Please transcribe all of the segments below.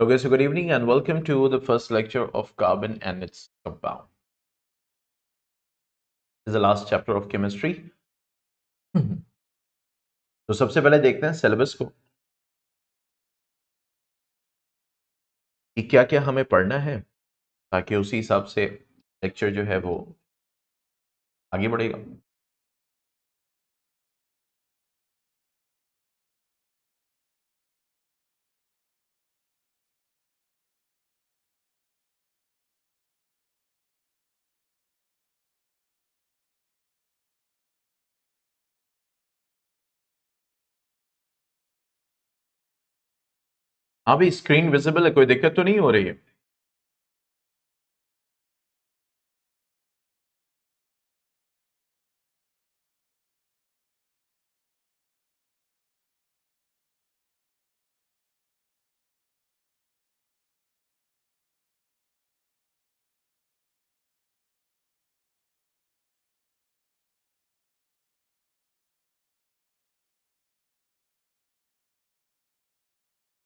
Okay, so good evening and welcome to the first lecture of carbon and its compound. This is the last chapter of chemistry. तो सबसे पहले देखते हैं syllabus को कि क्या क्या हमें पढ़ना है ताकि उसी हिसाब से लेक्चर जो है वो आगे बढ़ेगा। हाँ भी स्क्रीन विजिबल है, कोई दिक्कत तो नहीं हो रही है?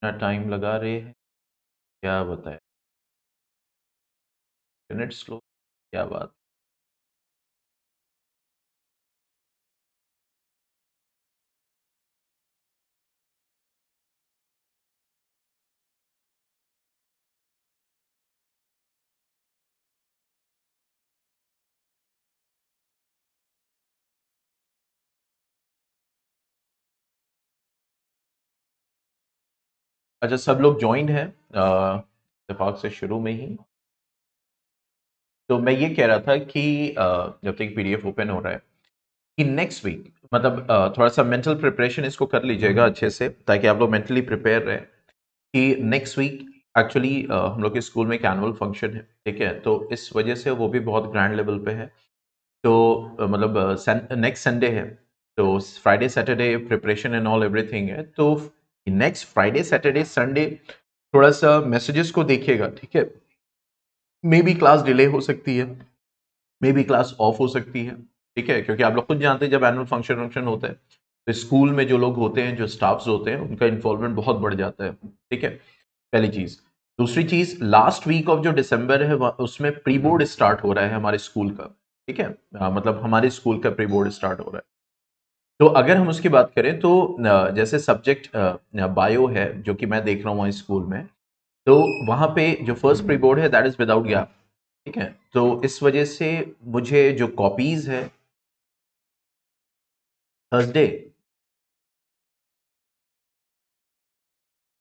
इतना टाइम लगा रहे हैं, क्या बताए? इंटरनेट स्लो, क्या बात। अच्छा, सब लोग ज्वाइंट हैं इत्तेफाक से शुरू में ही। तो मैं ये कह रहा था कि जब तक पीडीएफ ओपन हो रहा है कि नेक्स्ट वीक मतलब थोड़ा सा मेंटल प्रिपरेशन इसको कर लीजिएगा अच्छे से ताकि आप लोग मेंटली प्रिपेयर रहे कि नेक्स्ट वीक एक्चुअली हम लोग के स्कूल में एक एनुअल फंक्शन है, ठीक है? तो इस वजह से वो भी बहुत ग्रैंड लेवल पे है। तो मतलब नेक्स्ट संडे है, तो Friday Saturday preparation and all everything है। तो नेक्स्ट फ्राइडे सैटरडे संडे थोड़ा सा मैसेजेस को देखिएगा, ठीक है? मे बी क्लास डिले हो सकती है, मे बी क्लास ऑफ हो सकती है, ठीक है? क्योंकि आप लोग खुद जानते हैं जब एनुअल फंक्शन फंक्शन होता है तो स्कूल में जो लोग होते हैं, जो स्टाफ्स होते हैं, उनका इन्वॉल्वमेंट बहुत बढ़ जाता है, ठीक है? पहली चीज। दूसरी चीज, लास्ट वीक ऑफ जो दिसंबर है उसमें प्री बोर्ड स्टार्ट हो रहा है हमारे स्कूल का, ठीक है? मतलब हमारे स्कूल का प्री बोर्ड स्टार्ट हो रहा है। तो अगर हम उसकी बात करें तो जैसे सब्जेक्ट बायो है जो कि मैं देख रहा हूँ स्कूल में, तो वहां पे जो फर्स्ट प्री बोर्ड है दैट इज विदाउट गैप, ठीक है? तो इस वजह से मुझे जो कॉपीज है थर्सडे,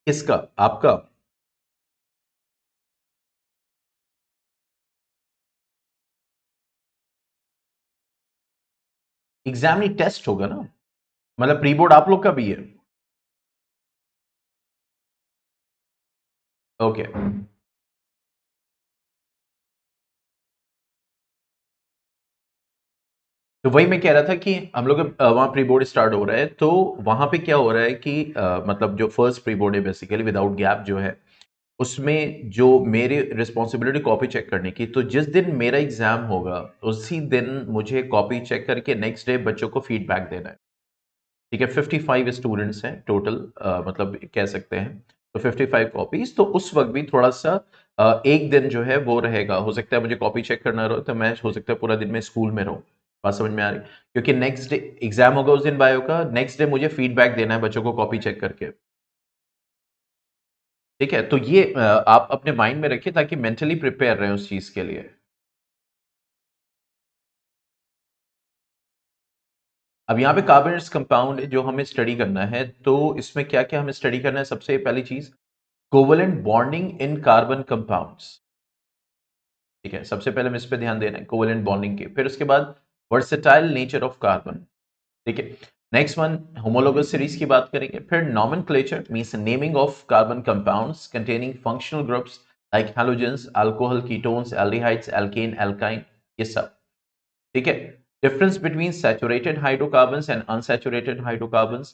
किसका? आपका? एग्जाम नहीं, टेस्ट होगा ना? मतलब प्री बोर्ड आप लोग का भी है? ओके। तो वही मैं कह रहा था कि हम लोग वहाँ प्री बोर्ड स्टार्ट हो रहा है, तो वहां पे क्या हो रहा है कि मतलब जो फर्स्ट प्री बोर्ड है बेसिकली विदाउट गैप जो है, उसमें जो मेरी रिस्पॉन्सिबिलिटी कॉपी चेक करने की, तो जिस दिन मेरा एग्जाम होगा उसी दिन मुझे कॉपी चेक करके नेक्स्ट डे बच्चों को फीडबैक देना है, ठीक है? 55 स्टूडेंट्स हैं टोटल, मतलब कह सकते हैं। तो 55 कॉपीज, तो उस वक्त भी थोड़ा सा एक दिन जो है वो रहेगा, हो सकता है मुझे कॉपी चेक करना रहो तो मैं हो सकता है पूरा दिन में स्कूल में रहूं। बात समझ में आ रही? क्योंकि नेक्स्ट डे एग्जाम होगा उस दिन बायो का, नेक्स्ट डे मुझे फीडबैक देना है बच्चों को कॉपी चेक करके, ठीक है? तो ये आप अपने माइंड में रखिए ताकि मेंटली प्रिपेयर रहे उस चीज के लिए। अब यहाँ पे कार्बन कंपाउंड जो हमें स्टडी करना है, तो इसमें क्या क्या हमें स्टडी करना है? सबसे पहली चीज, covalent bonding in carbon compounds, ठीक है? सबसे पहले हम इस पे ध्यान देना है, कोवलेंट बॉन्डिंग के। फिर उसके बाद वर्सेटाइल नेचर ऑफ कार्बन, ठीक है? नेक्स्ट वन, होमोलोगस सीरीज की बात करेंगे। फिर nomenclature means naming of carbon compounds containing functional groups like halogens, alcohol, ketones, aldehydes, alkane, alkyne, ये सब, ठीक है? Difference between saturated hydrocarbons and unsaturated hydrocarbons.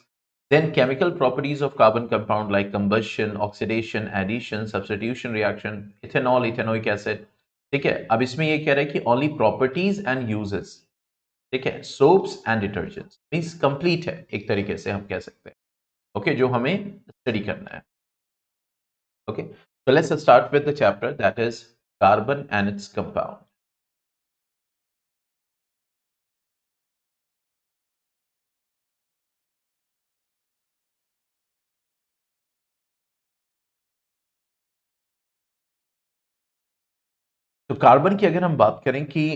Then chemical properties of carbon compound like combustion, oxidation, addition, substitution reaction, ethanol, ethanoic acid, ठीक है? अब इसमें ये कह रहा है कि only properties and uses, ठीक है? soaps and detergents means complete है, एक तरीके से हम कह सकते हैं, ओके? जो हमें स्टडी करना है, okay? So let's start with the chapter that is carbon and its compound. तो कार्बन की अगर हम बात करें कि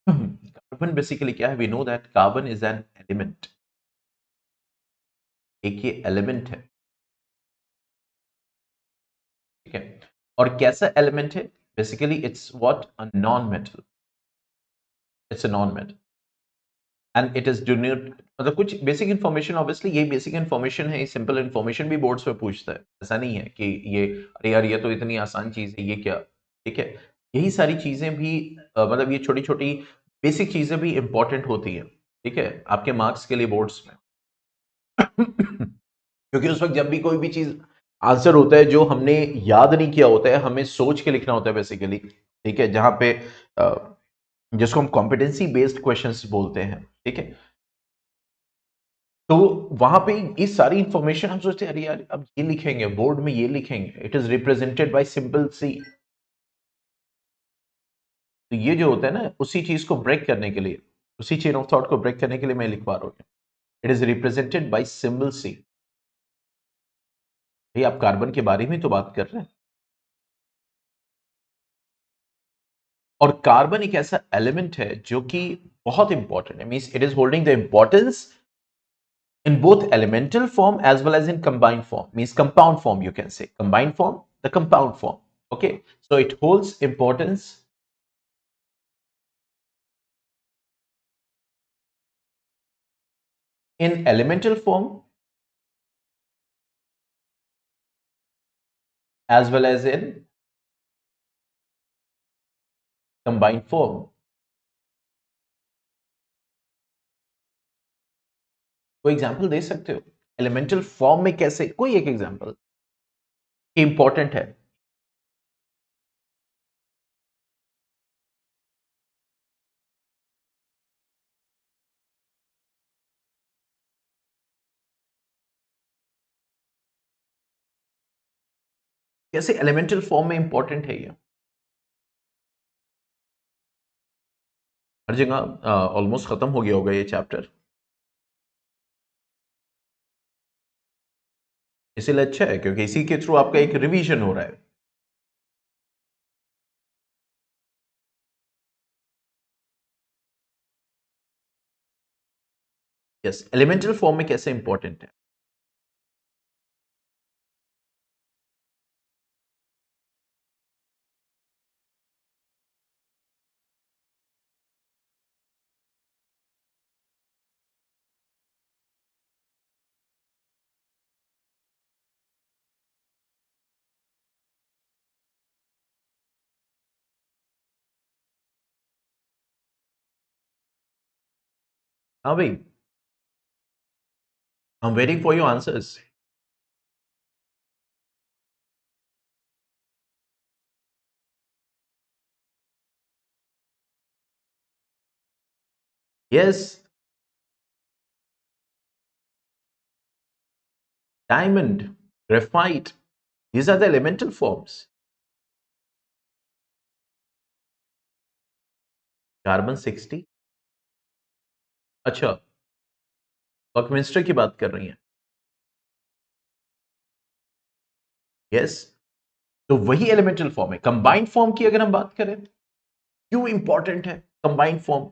कार्बन बेसिकली क्या है, we know that carbon is an element, एक ये एलिमेंट है, ठीक है। और कैसा एलिमेंट है? Basically it's what, a non metal, it's a non metal and it is denote, मतलब कुछ बेसिक इंफॉर्मेशन, ऑब्वियसली ये बेसिक इंफॉर्मेशन है, सिंपल इंफॉर्मेशन भी बोर्ड्स पे पूछता है, ऐसा नहीं है कि ये अरे यार ये तो इतनी आसान चीज है, ये क्या, ठीक है। यही सारी चीजें भी मतलब ये छोटी छोटी बेसिक चीजें भी इंपॉर्टेंट होती हैं, ठीक है, आपके मार्क्स के लिए बोर्ड्स में। क्योंकि उस वक्त जब भी कोई भी चीज आंसर होता है जो हमने याद नहीं किया होता है, हमें सोच के लिखना होता है बेसिकली, ठीक है, जहां पे जिसको हम कॉम्पिटेंसी बेस्ड क्वेश्चंस बोलते हैं, ठीक है। तो वहां पे ये सारी इंफॉर्मेशन हम सोचते हैं अरे यार अब ये लिखेंगे बोर्ड में, ये लिखेंगे, it is represented by simple C. तो ये जो होता है ना, उसी चीज को ब्रेक करने के लिए, उसी चेन ऑफ थॉट को ब्रेक करने के लिए मैं लिखवा रहा हूं, it is represented by symbol C. भाई आप कार्बन के बारे में तो बात कर रहे हैं, और कार्बन एक ऐसा एलिमेंट है जो कि बहुत इंपॉर्टेंट है, means it is holding the importance in both elemental form as well as in combined form, means compound form, you can say combined form, the compound form, okay. So it holds importance in elemental form as well as in combined form. कोई example दे सकते हो elemental form में कैसे, कोई एक example important है? कैसे elemental form में इंपॉर्टेंट है ये? हर जगह ऑलमोस्ट खत्म हो गया होगा ये चैप्टर, इसीलिए अच्छा है क्योंकि इसी के थ्रू आपका एक रिवीजन हो रहा है। यस, एलिमेंटल फॉर्म में कैसे इंपॉर्टेंट है? हाँ भाई, I am waiting for your answers. Yes, diamond, graphite, these are the elemental forms. Carbon 60, अच्छा, बकमिंस्टर की बात कर रही हैं? यस, तो वही एलिमेंटल फॉर्म है। कंबाइंड फॉर्म की अगर हम बात करें, क्यों इंपॉर्टेंट है कंबाइंड फॉर्म?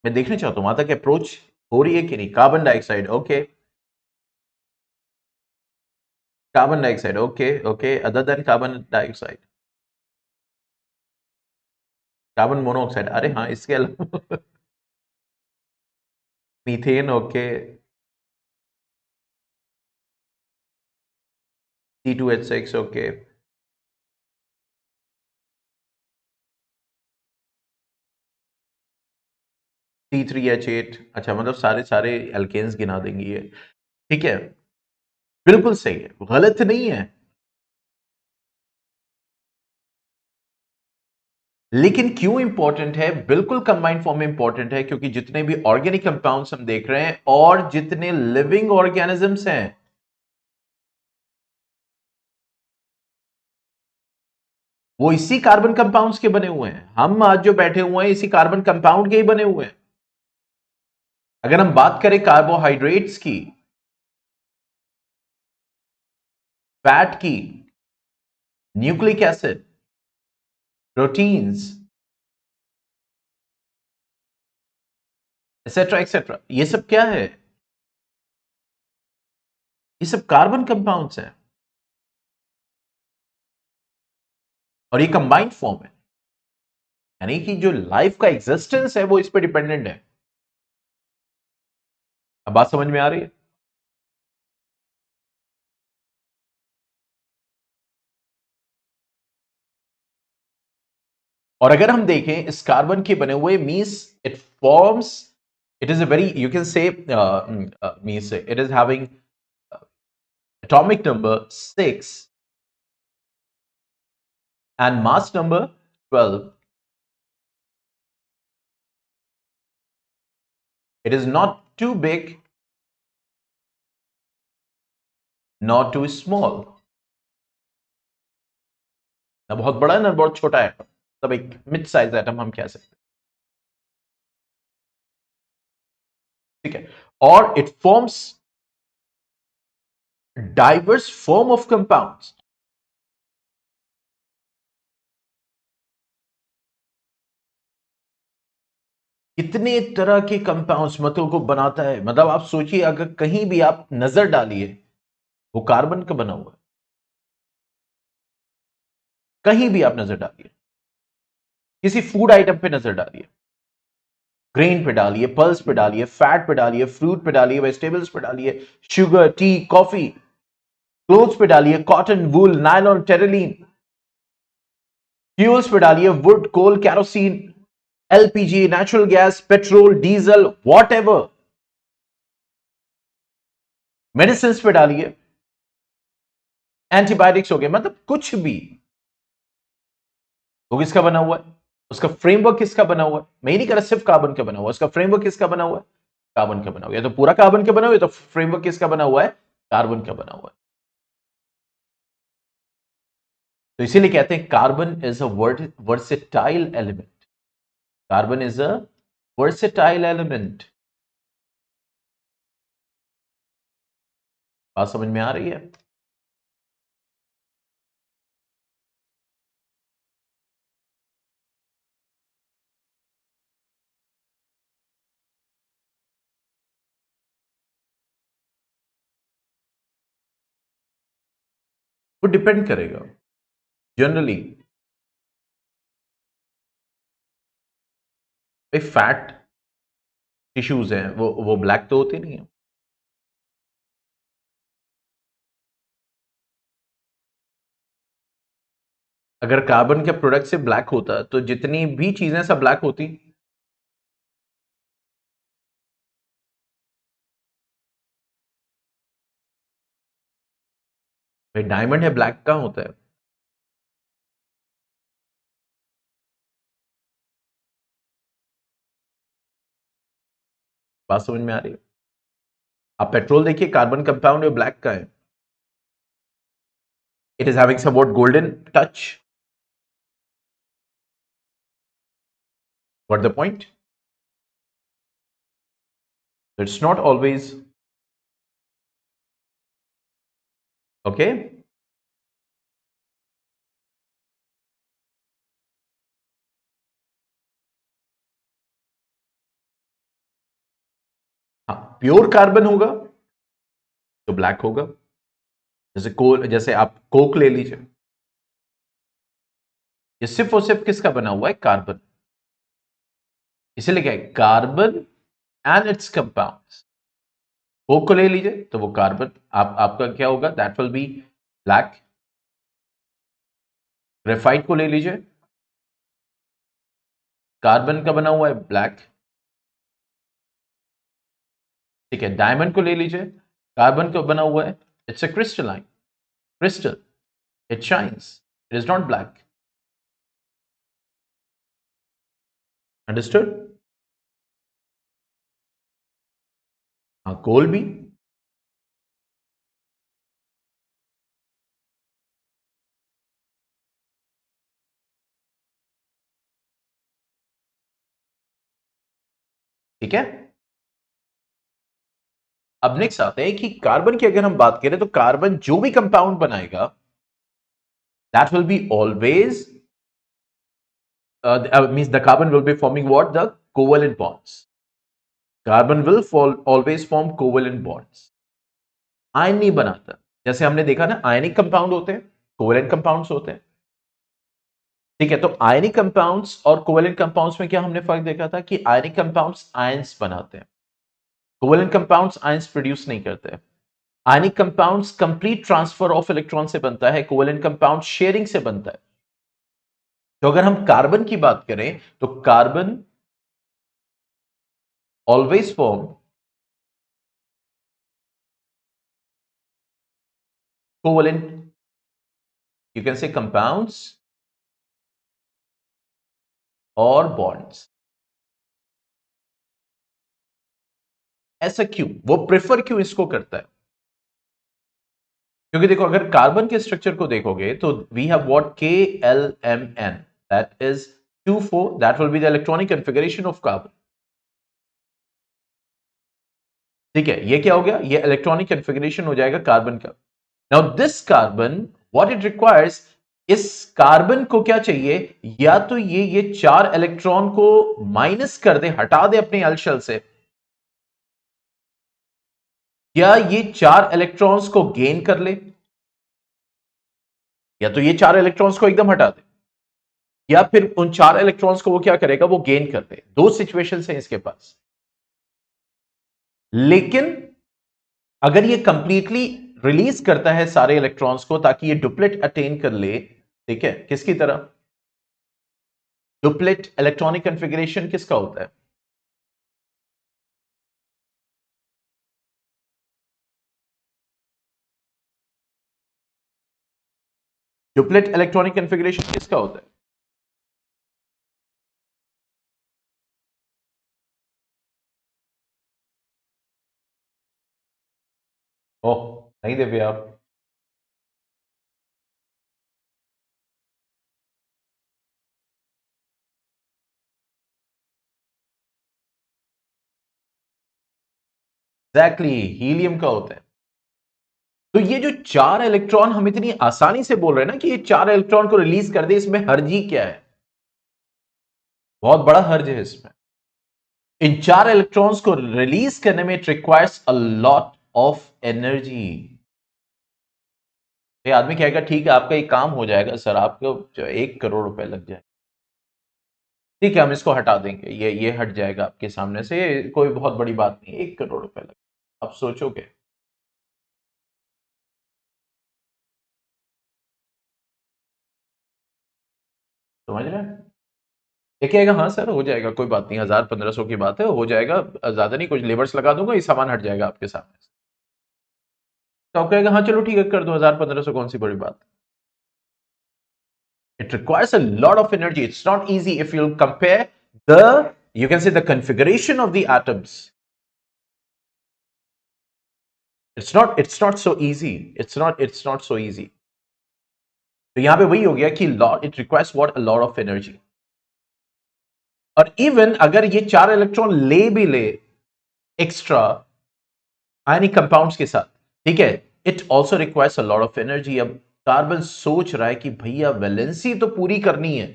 मैं देखना चाहता हूं वहां तक अप्रोच हो रही है कि नहीं। Carbon dioxide, okay, carbon dioxide, okay okay, other than carbon dioxide, carbon monoxide, अरे हाँ इसके अलावा methane, okay, C2H6, okay, C3H8, अच्छा, मतलब सारे सारे एल्केन्स गिना देंगी ये, ठीक है, बिल्कुल सही है, गलत नहीं है। लेकिन क्यों इंपॉर्टेंट है? बिल्कुल कंबाइंड फॉर्म में इंपॉर्टेंट है क्योंकि जितने भी ऑर्गेनिक कंपाउंड्स हम देख रहे हैं और जितने लिविंग ऑर्गेनिजम्स हैं, वो इसी कार्बन कंपाउंड्स के बने हुए हैं। हम आज जो बैठे हुए हैं इसी कार्बन कंपाउंड के ही बने हुए हैं। अगर हम बात करें कार्बोहाइड्रेट्स की, फैट की, nucleic acid, proteins, etcetera etcetera, ये सब क्या है? ये सब कार्बन कंपाउंड्स हैं और ये कंबाइंड फॉर्म है, यानी कि जो लाइफ का एग्जिस्टेंस है वो इस पे डिपेंडेंट है। अब बात समझ में आ रही है? और अगर हम देखें इस कार्बन के बने हुए, means it forms, it is a very, you can say, means it is having atomic number 6 and mass number 12. It is not too big nor too small. ना बहुत बड़ा है ना बहुत छोटा है, तब एक मिड साइज एटम हम कह सकते हैं। ठीक है, और it forms diverse form of compounds. कितने तरह के कंपाउंड्स मतलब को बनाता है, मतलब आप सोचिए अगर कहीं भी आप नजर डालिए वो कार्बन का बना हुआ है, कहीं भी आप नजर डालिए, किसी फूड आइटम पे नजर डालिए, ग्रेन पे डालिए, पल्स पे डालिए, फैट पे डालिए, फ्रूट पे डालिए, वेजिटेबल्स पे डालिए, शुगर, टी, कॉफी, क्लोथ्स पे डालिए, cotton, wool, nylon, terylene, fuels पे डालिए, wood, coal, kerosene, LPG, natural gas, petrol, diesel, whatever, medicine पे डालिए, एंटीबायोटिक्स हो गए, मतलब कुछ भी, वो किसका बना हुआ है? उसका फ्रेमवर्क किसका बना हुआ है? मैं ही नहीं कह रहा सिर्फ कार्बन का बना हुआ है, उसका फ्रेमवर्क किसका बना हुआ है? कार्बन का बना हुआ है। तो पूरा कार्बन का बना हुआ है, तो फ्रेमवर्क किसका बना हुआ है? कार्बन का बना हुआ है। तो इसीलिए कहते हैं carbon is a versatile element. Carbon is a versatile element. बात समझ में आ रही है? वो डिपेंड करेगा जनरली। फैट टिश्यूज हैं वो ब्लैक तो होते नहीं है। अगर कार्बन के प्रोडक्ट से ब्लैक होता तो जितनी भी चीजें सब ब्लैक होती। भाई डायमंड है, ब्लैक कहां होता है? बात समझ में आ रही है? आप पेट्रोल देखिए, कार्बन कंपाउंड है, ब्लैक का है। It is having somewhat golden touch. What the point? It's not always okay. हाँ, प्योर कार्बन होगा तो ब्लैक होगा। जैसे कोल, जैसे आप कोक ले लीजिए, ये सिर्फ और सिर्फ किसका बना हुआ है? कार्बन। इसीलिए क्या है? Carbon and it's compounds. Coke को ले लीजिए तो वो कार्बन, आपका क्या होगा? That will B black. Graphite को ले लीजिए, कार्बन का बना हुआ है, ब्लैक। ठीक है, डायमंड को ले लीजिए, कार्बन का बना हुआ है, it's a crystalline crystal, it shines, it is not black. Understood? हाँ, कोल भी। ठीक है। अब नेक्स्ट आते हैं कि कार्बन की अगर हम बात करें तो कार्बन जो भी कंपाउंड बनाएगा that will be always means the carbon will be forming what? The covalent bonds. Carbon will always form covalent bonds. Ion नहीं बनाता, जैसे हमने देखा ना आयनिक कंपाउंड होते हैं, कोवेलेंट कंपाउंड्स होते हैं। ठीक है, तो आयनिक कंपाउंड्स और कोवेलेंट कंपाउंड्स में क्या हमने फर्क देखा था कि आयनिक कंपाउंड्स आयंस बनाते हैं, कोवेलेंट कंपाउंड्स आयंस प्रोड्यूस नहीं करते। Ionic compounds complete transfer of electron से बनता है, कोवेलेंट कंपाउंड शेयरिंग से बनता है। तो अगर हम कार्बन की बात करें तो carbon always form covalent, you can say compounds और बॉन्ड्स। ऐसा क्यों, वो प्रेफर क्यों इसको करता है? क्योंकि देखो अगर कार्बन के स्ट्रक्चर को देखोगे तो we have what KLMN, that is 2,4, that will be the electronic configuration of carbon. ठीक है, ये क्या हो गया, ये इलेक्ट्रॉनिक कॉन्फ़िगरेशन हो जाएगा कार्बन का। Now this carbon what it requires, इस कार्बन को क्या चाहिए, या तो ये चार इलेक्ट्रॉन को माइनस कर दे, हटा दे अपने अल्शल से, या ये चार इलेक्ट्रॉन्स को गेन कर ले, या तो ये चार इलेक्ट्रॉन्स को एकदम हटा दे, या फिर उन चार इलेक्ट्रॉन्स को वो क्या करेगा, वो गेन कर दे। दो सिचुएशन है इसके पास। लेकिन अगर ये कंप्लीटली रिलीज करता है सारे इलेक्ट्रॉन्स को ताकि ये डुप्लेट अटेन कर ले, ठीक है, किसकी तरह, डुप्लेट इलेक्ट्रॉनिक कॉन्फ़िगरेशन किसका होता है, डुप्लेट इलेक्ट्रॉनिक कॉन्फ़िगरेशन किसका होता है? ओह, नहीं देवे आप। एग्जैक्टली, हीलियम का होता है। तो ये जो चार इलेक्ट्रॉन हम इतनी आसानी से बोल रहे हैं ना कि ये चार इलेक्ट्रॉन को रिलीज कर दे, इसमें हर्जी क्या है, बहुत बड़ा हर्ज है इसमें। इन चार इलेक्ट्रॉन्स को रिलीज करने में it requires a lot of energy. ये आदमी कहेगा ठीक है आपका ये काम हो जाएगा सर, आपको 1 करोड़ रुपए लग जाए। ठीक है, हम इसको हटा देंगे, ये हट जाएगा आपके सामने से, कोई बहुत बड़ी बात नहीं, 1 करोड़ रुपए लग, आप सोचोगे, समझ रहे हैं? ये कहेगा हाँ सर हो जाएगा, कोई बात नहीं, 1000-1500 की बात है, हो जाएगा, ज्यादा नहीं, कुछ लेबर्स लगा दूंगा, ये सामान हट जाएगा आपके सामने से। तो आप कहेगा हाँ चलो ठीक है कर दो, 1000-1500 कौन सी बड़ी बात। It requires a lot of energy. It's not easy if you compare you can say the configuration of the atoms. It's not so easy. It's not so easy. तो यहां पे वही हो गया कि it requires what, a lot of energy. और even अगर ये चार इलेक्ट्रॉन ले भी ले एक्स्ट्रा आयनिक कंपाउंड्स के साथ, ठीक है, it also requires a lot of energy. अब कार्बन सोच रहा है कि भैया वैलेंसी तो पूरी करनी है,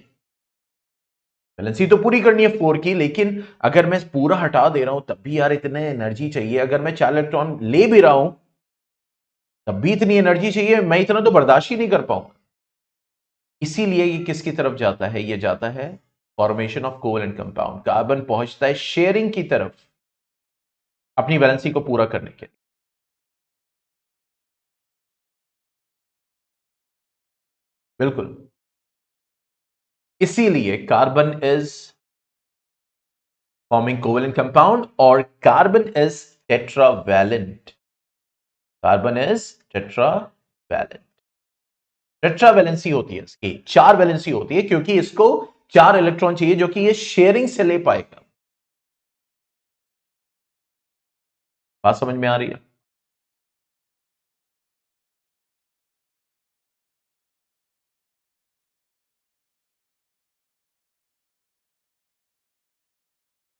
बैलेंसी तो पूरी करनी है 4 की, लेकिन अगर मैं पूरा हटा दे रहा हूं तब भी यार इतने एनर्जी चाहिए, अगर मैं 4 इलेक्ट्रॉन ले भी रहा हूं तब भी इतनी एनर्जी चाहिए, मैं इतना तो बर्दाश्त ही नहीं कर पाऊंगा। इसीलिए ये किसकी तरफ जाता है, ये जाता है formation of covalent compound. Carbon पहुंचता है शेयरिंग की तरफ अपनी बैलेंसी को पूरा करने के लिए। बिल्कुल, इसीलिए carbon is forming covalent compound और carbon is tetravalent. Carbon is tetravalent. Tetra valency होती है इसकी, चार वैलेंसी होती है, क्योंकि इसको चार इलेक्ट्रॉन चाहिए जो कि ये शेयरिंग से ले पाएगा। बात समझ में आ रही है?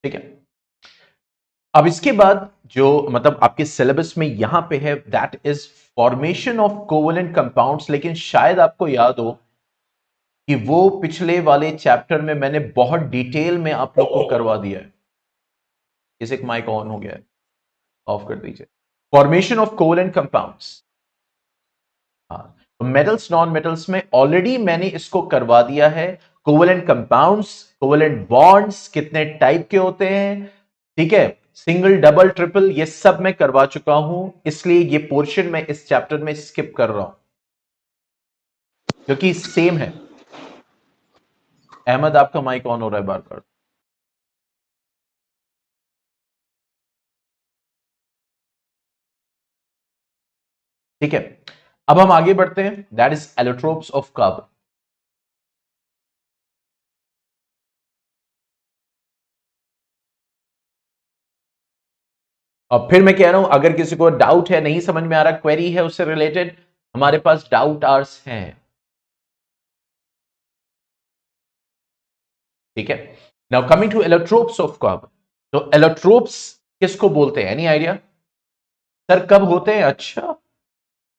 ठीक है, अब इसके बाद जो मतलब आपके सिलेबस में यहां पे है that is formation of covalent compounds, लेकिन शायद आपको याद हो कि वो पिछले वाले चैप्टर में मैंने बहुत डिटेल में आप लोग को करवा दिया है। इसे एक माइक ऑन हो गया है, ऑफ कर दीजिए। फॉर्मेशन ऑफ कोवेलेंट कंपाउंड्स, हाँ, मेटल्स नॉन मेटल्स में ऑलरेडी मैंने इसको करवा दिया है। कोवेलेंट कंपाउंड्स, कोवेलेंट बॉन्ड्स कितने टाइप के होते हैं, ठीक है, सिंगल डबल ट्रिपल, ये सब मैं करवा चुका हूं, इसलिए ये पोर्शन मैं इस चैप्टर में स्किप कर रहा हूं क्योंकि सेम है। अहमद आपका माइक ऑन हो रहा है बार बार। ठीक है, अब हम आगे बढ़ते हैं, that is allotropes of carbon. और फिर मैं कह रहा हूं अगर किसी को डाउट है, नहीं समझ में आ रहा, क्वेरी है उससे रिलेटेड, हमारे पास डाउट आवर्स हैं। ठीक है, now coming to allotropes of carbon. तो एलोट्रोप्स किसको बोलते हैं, एनी आइडिया? सर कब होते हैं? अच्छा,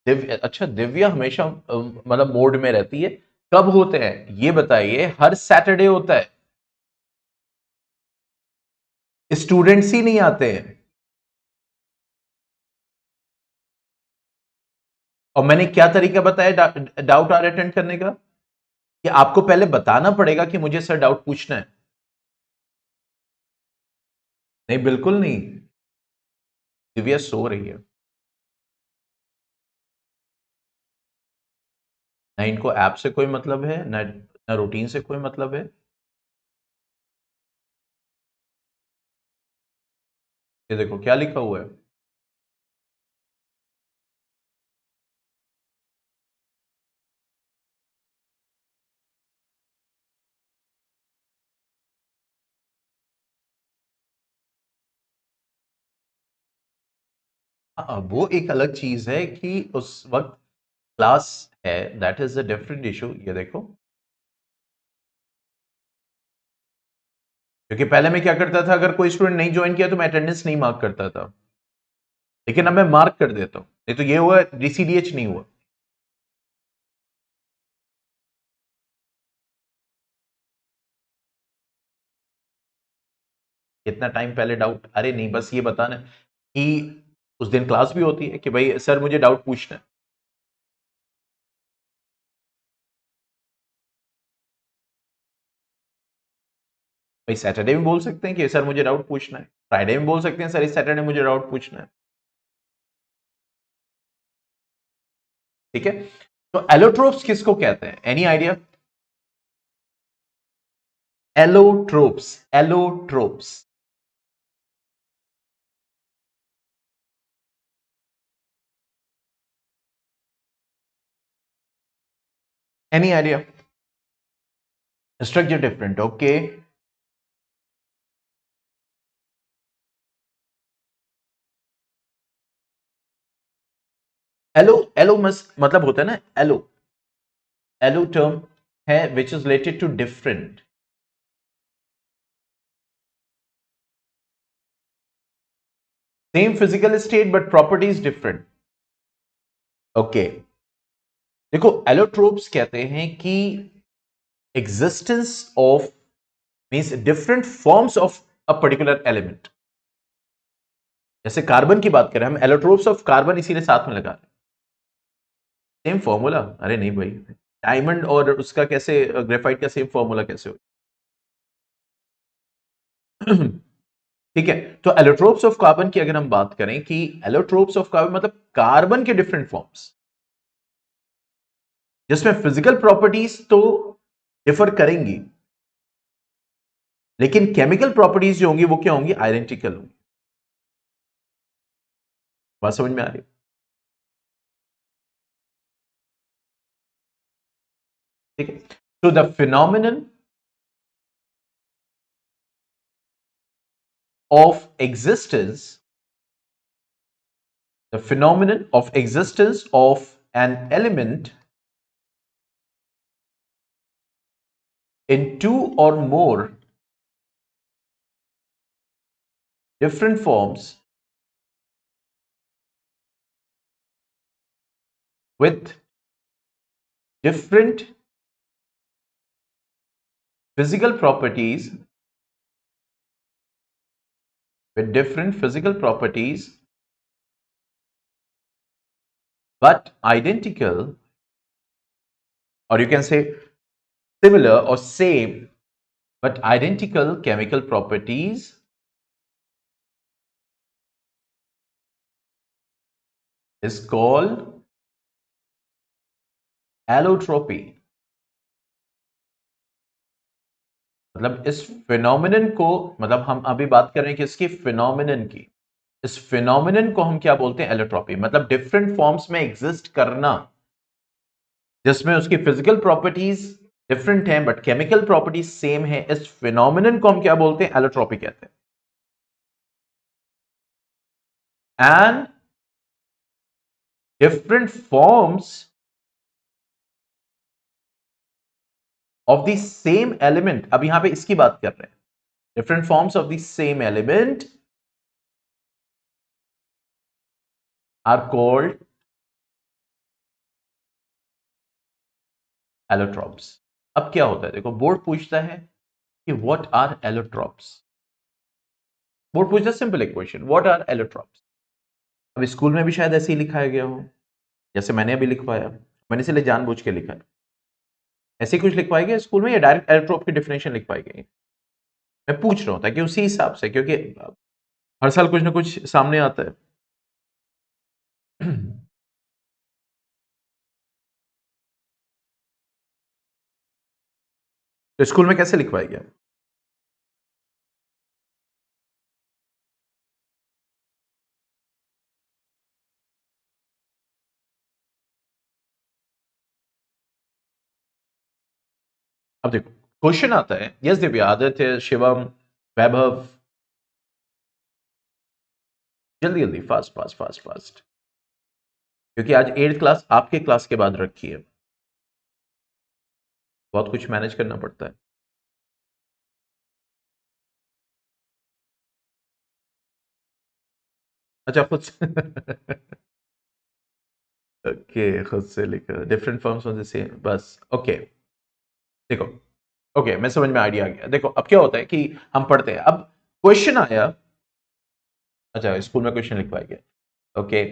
दिव्य, अच्छा दिव्या हमेशा मतलब मोड में रहती है, कब होते हैं ये बताइए? हर सैटरडे होता है, स्टूडेंट्स ही नहीं आते हैं। और मैंने क्या तरीका बताया डाउट आर अटेंड करने का, कि आपको पहले बताना पड़ेगा कि मुझे सर डाउट पूछना है। नहीं बिल्कुल नहीं, दिव्या सो रही है, ना इनको ऐप से कोई मतलब है, ना रूटीन से कोई मतलब है। ये देखो क्या लिखा हुआ है। हाँ, वो एक अलग चीज है कि उस वक्त क्लास है, that is a different issue. ये देखो, क्योंकि पहले मैं क्या करता था, अगर कोई स्टूडेंट नहीं ज्वाइन किया तो मैं अटेंडेंस नहीं मार्क करता था, लेकिन अब मैं मार्क कर देता हूं। नहीं तो ये हुआ, डीसीडीएच नहीं हुआ। कितना टाइम पहले डाउट, अरे नहीं, बस ये बताना कि उस दिन क्लास भी होती है कि भाई सर मुझे डाउट पूछना है। भाई सैटरडे में बोल सकते हैं कि सर मुझे डाउट पूछना है, फ्राइडे में बोल सकते हैं सर इस सैटरडे मुझे डाउट पूछना है। ठीक है, तो एलोट्रोप्स किसको कहते हैं, any idea? Allotropes, allotropes, any idea? Structure different, okay. Allo, allo मतलब होता है ना एलो, एलो टर्म है which is related to different. Same physical state but properties different. Okay, देखो एलोट्रोप्स कहते हैं कि existence of means different forms of a particular element. जैसे कार्बन की बात करें हम, एलोट्रोप्स ऑफ कार्बन इसीलिए साथ में लगा रहे हैं। Same formula? अरे नहीं भाई, डायमंड और उसका कैसे, ग्रेफाइट का सेम फॉर्मूला कैसे हो? ठीक है, तो एलोट्रोप्स ऑफ कार्बन की अगर हम बात करें कि एलोट्रोप्स ऑफ कार्बन मतलब कार्बन के डिफरेंट फॉर्म्स, जिसमें फिजिकल प्रॉपर्टीज तो डिफर करेंगी, लेकिन केमिकल प्रॉपर्टीज जो होंगी वो क्या होंगी, आइडेंटिकल होंगी। बात समझ में आ रही है? ठीक है, तो the phenomenon of existence, the phenomenon of existence of an element in two or more different forms with different physical properties but identical, or you can say similar or same but identical chemical properties is called allotropy. मतलब इस phenomenon को, मतलब हम अभी बात कर रहे हैं कि इसकी फिनोमिनन की, इस फिनोमिनन को हम क्या बोलते हैं? एलोट्रॉपी। मतलब डिफरेंट फॉर्म्स में एग्जिस्ट करना, जिसमें उसकी फिजिकल प्रॉपर्टीज डिफरेंट हैं बट केमिकल प्रॉपर्टीज सेम है, इस फिनोमिनन को हम क्या बोलते हैं? एलोट्रॉपी कहते हैं। And different forms of the same element, अब यहां पे इसकी बात कर रहे हैं, different forms of the same element are called allotropes. अब क्या होता है, देखो बोर्ड पूछता है कि व्हाट आर एलोट्रॉप्स। बोर्ड पूछता है सिंपल एक क्वेश्चन, व्हाट आर एलोट्रॉप्स। अब स्कूल में भी शायद ऐसे ही लिखाया गया हो, जैसे मैंने अभी लिखवाया, मैंने इसलिए जानबूझ के लिखा है। ऐसे ही कुछ लिखवाया गया स्कूल में या डायरेक्ट एलोट्रॉप की डेफिनेशन लिखवाई गई? मैं पूछ रहा हूं ताकि उसी हिसाब से, क्योंकि हर साल कुछ ना कुछ सामने आता है। तो स्कूल में कैसे लिखवाया गया? अब देखो क्वेश्चन आता है, यस दिव्या, आदित्य, शिवम, वैभव, जल्दी जल्दी, फास्ट फास्ट फास्ट फास्ट, क्योंकि आज 8th क्लास आपके क्लास के बाद रखी है, बहुत कुछ मैनेज करना पड़ता है। अच्छा, खुद से ओके, खुद से लिखा, different forms of the same, बस ओके। देखो ओके, मैं समझ में आइडिया आ गया। देखो अब क्या होता है कि हम पढ़ते हैं, अब क्वेश्चन आया, अच्छा स्कूल में क्वेश्चन लिखवाया गया, ओके।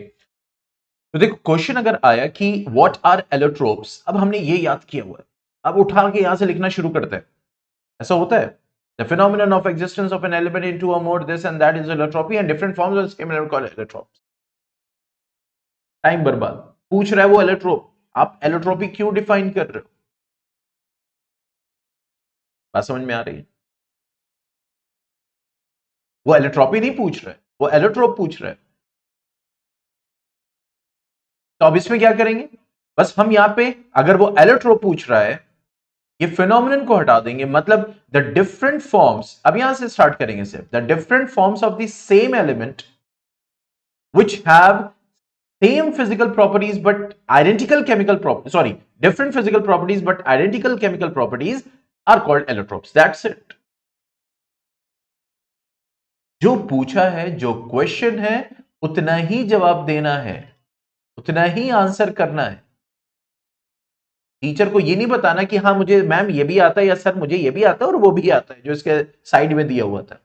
तो देखो क्वेश्चन अगर आया कि व्हाट आर एलोट्रोप्स, अब हमने ये याद किया हुआ है, अब उठा के यहां से लिखना शुरू करते हैं, ऐसा होता है। The phenomenon of existence of an element in two or more this and that is allotropy and different forms of the same element called allotrops. Time बर्बाद, पूछ रहा है वो एलोट्रोप, आप एलोट्रोपी क्यों डिफाइन कर रहे हो? बात समझ में आ रही है? वो एलोट्रोपी नहीं पूछ रहा है, वो एलोट्रोप पूछ रहा है। तो अब इसमें क्या करेंगे, बस हम यहां पे अगर वो एलोट्रोप पूछ रहा है, ये फिनोमिनन को हटा देंगे, मतलब द डिफरेंट फॉर्म्स, अब यहां से स्टार्ट करेंगे सिर्फ, the different forms of the same element which have same physical properties but identical chemical properties, sorry, different physical properties but identical chemical properties are called allotropes. That's it. जो पूछा है, जो question है, उतना ही जवाब देना है, उतना ही आंसर करना है। टीचर को ये नहीं बताना कि हाँ मुझे मैम ये भी आता है या सर मुझे ये भी आता है और वो भी आता है जो इसके साइड में दिया हुआ था,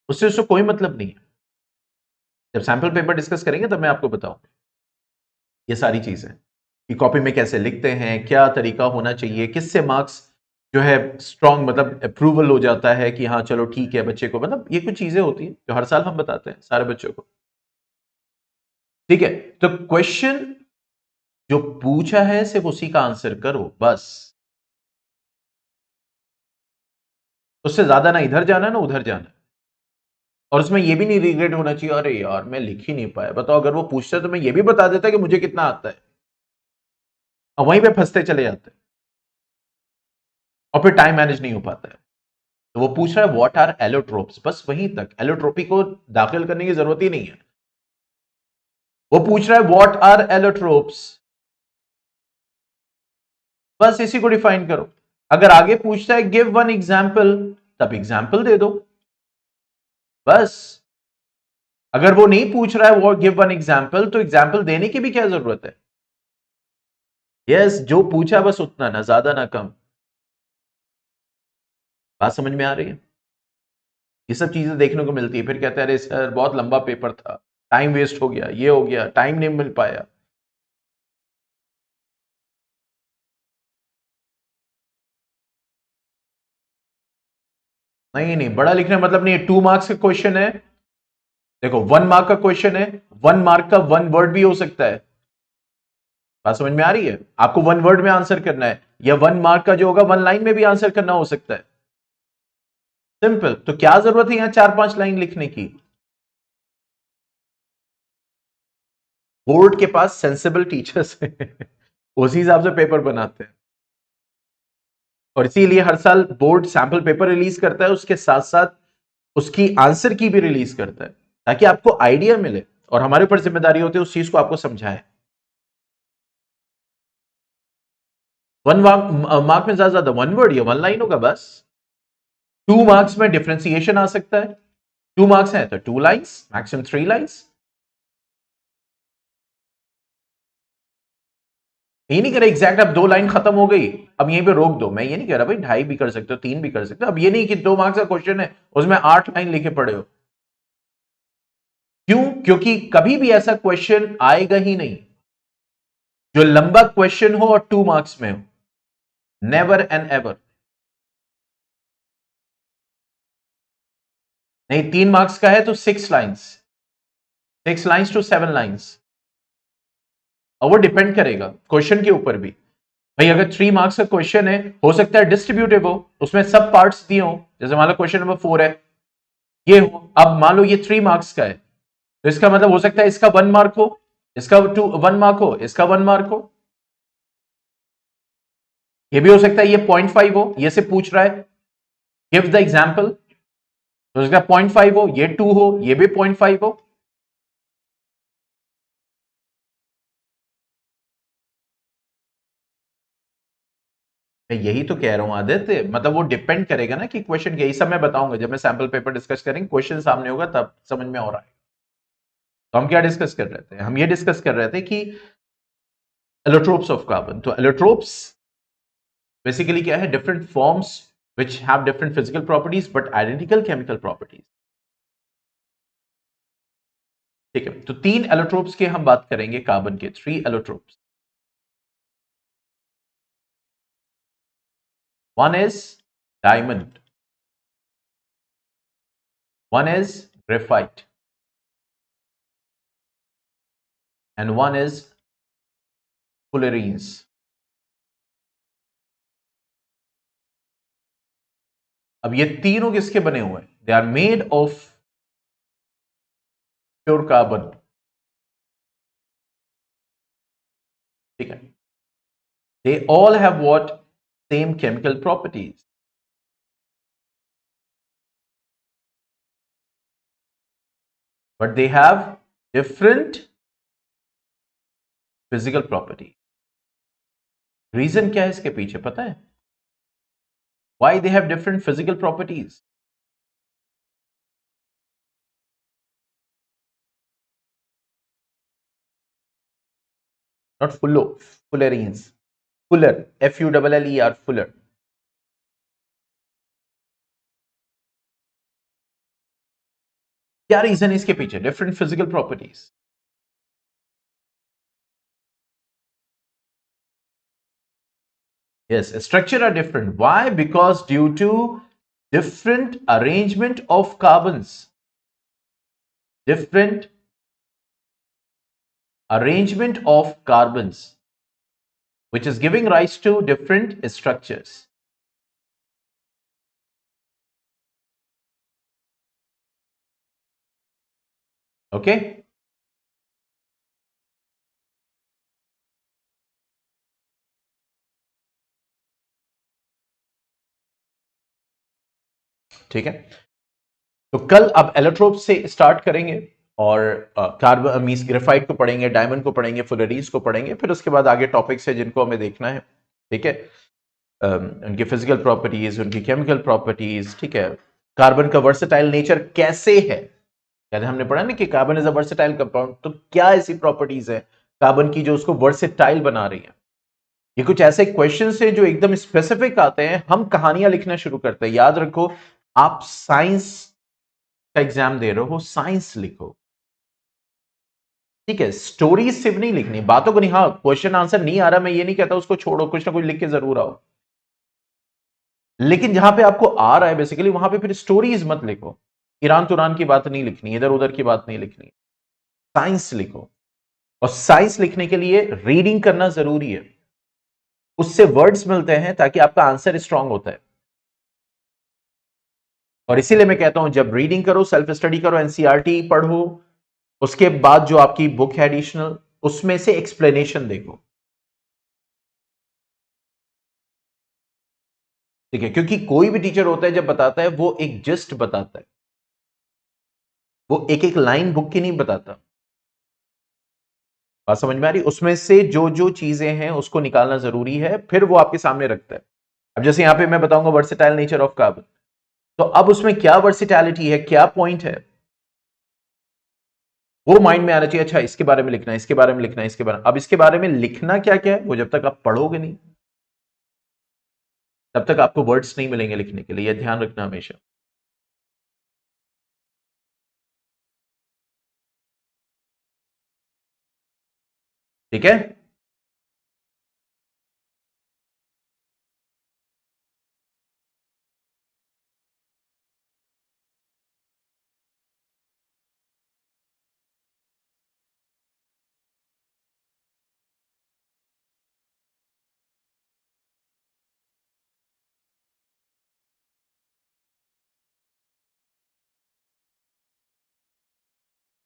उससे कोई मतलब नहीं है। जब सैंपल पेपर डिस्कस करेंगे तब मैं आपको बताऊंगा ये सारी चीजें कि कॉपी में कैसे लिखते हैं, क्या तरीका होना चाहिए, किससे मार्क्स जो है स्ट्रॉन्ग, मतलब अप्रूवल हो जाता है कि हाँ चलो ठीक है बच्चे को, मतलब ये कुछ चीजें होती हैं जो हर साल हम बताते हैं सारे बच्चों को। ठीक है, तो क्वेश्चन जो पूछा है सिर्फ उसी का आंसर करो बस, उससे ज्यादा ना इधर जाना ना उधर जाना। और उसमें यह भी नहीं रिग्रेट होना चाहिए, अरे यार मैं लिख ही नहीं पाया, बताओ अगर वो पूछता तो मैं ये भी बता देता कि मुझे कितना आता है, और वहीं पे फंसते चले जाते हैं और फिर टाइम मैनेज नहीं हो पाता है। तो वो पूछ रहा है व्हाट आर एलोट्रोप्स, बस वहीं तक, एलोट्रोपी को दाखिल करने की जरूरत ही नहीं है। वो पूछ रहा है व्हाट आर एलोट्रोप्स, बस इसी को डिफाइन करो। अगर आगे पूछता है गिव वन एग्जाम्पल, तब एग्जाम्पल दे दो। बस। अगर वो नहीं पूछ रहा है वो गिव वन एग्जाम्पल, तो एग्जाम्पल देने की भी क्या जरूरत है? यस, जो पूछा बस उतना, ना ज्यादा ना कम। बात समझ में आ रही है? ये सब चीजें देखने को मिलती है, फिर कहते हैं अरे सर बहुत लंबा पेपर था, टाइम वेस्ट हो गया, ये हो गया, टाइम नहीं मिल पाया। नहीं नहीं, बड़ा लिखने का मतलब नहीं है। 2 मार्क्स का क्वेश्चन है, देखो 1 मार्क का क्वेश्चन है, 1 मार्क का 1 वर्ड भी हो सकता है। बात समझ में आ रही है? आपको 1 वर्ड में आंसर करना है, या 1 मार्क का जो होगा 1 लाइन में भी आंसर करना हो सकता है। सिंपल। तो क्या जरूरत है यहां 4-5 लाइन लिखने की? बोर्ड के पास सेंसिबल टीचर्स हैं उसी हिसाब से पेपर बनाते हैं। और इसीलिए हर साल बोर्ड सैंपल पेपर रिलीज करता है, उसके साथ साथ उसकी आंसर की भी रिलीज करता है, ताकि आपको आइडिया मिले, और हमारे ऊपर जिम्मेदारी होती है उस चीज को आपको समझाएं। 1 मार्क में ज्यादा ज्यादा 1 वर्ड या 1 लाइन होगा बस। 2 मार्क्स में डिफ्रेंसिएशन आ सकता है, 2 मार्क्स है तो 2 लाइन्स, मैक्सिमम 3 लाइन्स। ये नहीं कह रहा एग्जैक्ट अब 2 लाइन खत्म हो गई अब यहीं पे रोक दो, मैं ये नहीं कह रहा भाई, 2.5 भी कर सकते हो, 3 भी कर सकते हो। अब ये नहीं कि 2 मार्क्स का क्वेश्चन है उसमें 8 लाइन लिखे पड़े हो। क्यों? क्योंकि कभी भी ऐसा क्वेश्चन आएगा ही नहीं जो लंबा क्वेश्चन हो और 2 मार्क्स में हो। Never and ever. नहीं, 3 मार्क्स का है तो 6 लाइन्स, 6 लाइन्स to 7 लाइन्स। और वो डिपेंड करेगा क्वेश्चन के ऊपर भी। भाई अगर 3 मार्क्स का क्वेश्चन है, हो सकता है डिस्ट्रीब्यूटिव हो, उसमें सब पार्ट्स दिए हो, जैसे मान लो क्वेश्चन नंबर 4 है, ये हो, अब मान लो ये 3 मार्क्स का है, तो इसका मतलब हो सकता है इसका 1 मार्क हो, इसका 1 मार्क हो, इसका 1 मार्क हो। ये भी हो सकता है ये 0.5 हो, ये से पूछ रहा है, गिव द एग्जाम्पल, तो इसका 0.5 हो, ये 2 हो, ये भी 0.5 हो। मैं यही तो कह रहा हूं आदित्य, मतलब वो डिपेंड करेगा ना कि क्वेश्चन क्या, ये सब मैं बताऊंगा जब मैं सैंपल पेपर डिस्कस करेंगे, क्वेश्चन सामने होगा तब समझ में हो रहा है। तो हम क्या डिस्कस कर रहे थे? हम ये डिस्कस कर रहे थे कि एलोट्रोप्स ऑफ कार्बन। तो एलोट्रोप्स बेसिकली क्या है? Different forms which have different physical properties but identical chemical properties। ठीक है, तो 3 एलोट्रोप्स के हम बात करेंगे, कार्बन के 3 allotropes. One is diamond, one is graphite, and one is fullerenes। अब ये तीनों किसके बने हुए हैं? They are made of pure carbon. ठीक है, they all have what? Same chemical properties, but they have different physical property. Reason क्या है इसके पीछे पता है? Why they have different physical properties? Not fullerenes, fuller, Fuller, fuller। क्या reason है इसके पीछे? Different physical properties. Yes, structure are different. Why? Because due to different arrangement of carbons, different arrangement of carbons, which is giving rise to different structures. Okay? ठीक है, तो कल अब allotrope से स्टार्ट करेंगे, और कार्बन मींस ग्रेफाइट को पढ़ेंगे, डायमंड को पढ़ेंगे, फुलरीज को पढ़ेंगे, फिर उसके बाद आगे टॉपिक्स है जिनको हमें देखना है। ठीक है, उनकी फिजिकल प्रॉपर्टीज, उनकी केमिकल प्रॉपर्टीज, ठीक है, कार्बन का वर्सेटाइल नेचर कैसे है, यानी हमने पढ़ा ना कि carbon is a versatile compound, तो क्या ऐसी प्रॉपर्टीज है कार्बन की जो उसको वर्सेटाइल बना रही है। ये कुछ ऐसे क्वेश्चन है जो एकदम स्पेसिफिक आते हैं, हम कहानियां लिखना शुरू करते हैं। याद रखो, आप साइंस का एग्जाम दे रहे हो, साइंस लिखो, ठीक है। स्टोरीज सिर्फ नहीं लिखनी, बातों को नहीं। हाँ, क्वेश्चन आंसर नहीं आ रहा, मैं ये नहीं कहता उसको छोड़ो, कुछ ना कुछ लिख के जरूर आओ, लेकिन जहां पे आपको आ रहा है बेसिकली वहां पे फिर स्टोरीज मत लिखो। ईरान तुरान की बात नहीं लिखनी, इधर उधर की बात नहीं लिखनी, साइंस लिखो। और साइंस लिखने के लिए रीडिंग करना जरूरी है, उससे वर्ड्स मिलते हैं ताकि आपका आंसर स्ट्रांग होता है। और इसीलिए मैं कहता हूं जब रीडिंग करो, सेल्फ स्टडी करो, एनसीईआरटी पढ़ो, उसके बाद जो आपकी बुक है एडिशनल, उसमें से एक्सप्लेनेशन देखो, ठीक है। क्योंकि कोई भी टीचर होता है जब बताता है वो एक जस्ट बताता है, वो एक एक लाइन बुक की नहीं बताता। बात समझ में आ रही? उसमें से जो जो चीजें हैं उसको निकालना जरूरी है, फिर वो आपके सामने रखता है। अब जैसे यहां पे मैं बताऊंगा वर्सेटाइल नेचर ऑफ कार्बन, तो अब उसमें क्या वर्सिटैलिटी है, क्या पॉइंट है, वो माइंड में आना चाहिए। अच्छा, इसके बारे में लिखना है, इसके बारे में लिखना है, इसके बारे में। अब इसके बारे में लिखना क्या क्या है, वो जब तक आप पढ़ोगे नहीं तब तक आपको वर्ड्स नहीं मिलेंगे लिखने के लिए, यह ध्यान रखना हमेशा, ठीक है।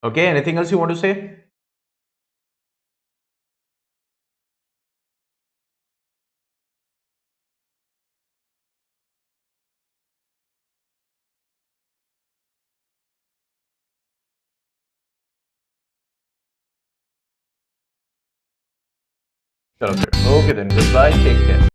Okay, anything else you want to say? चलो फिर, okay then, good bye, take care.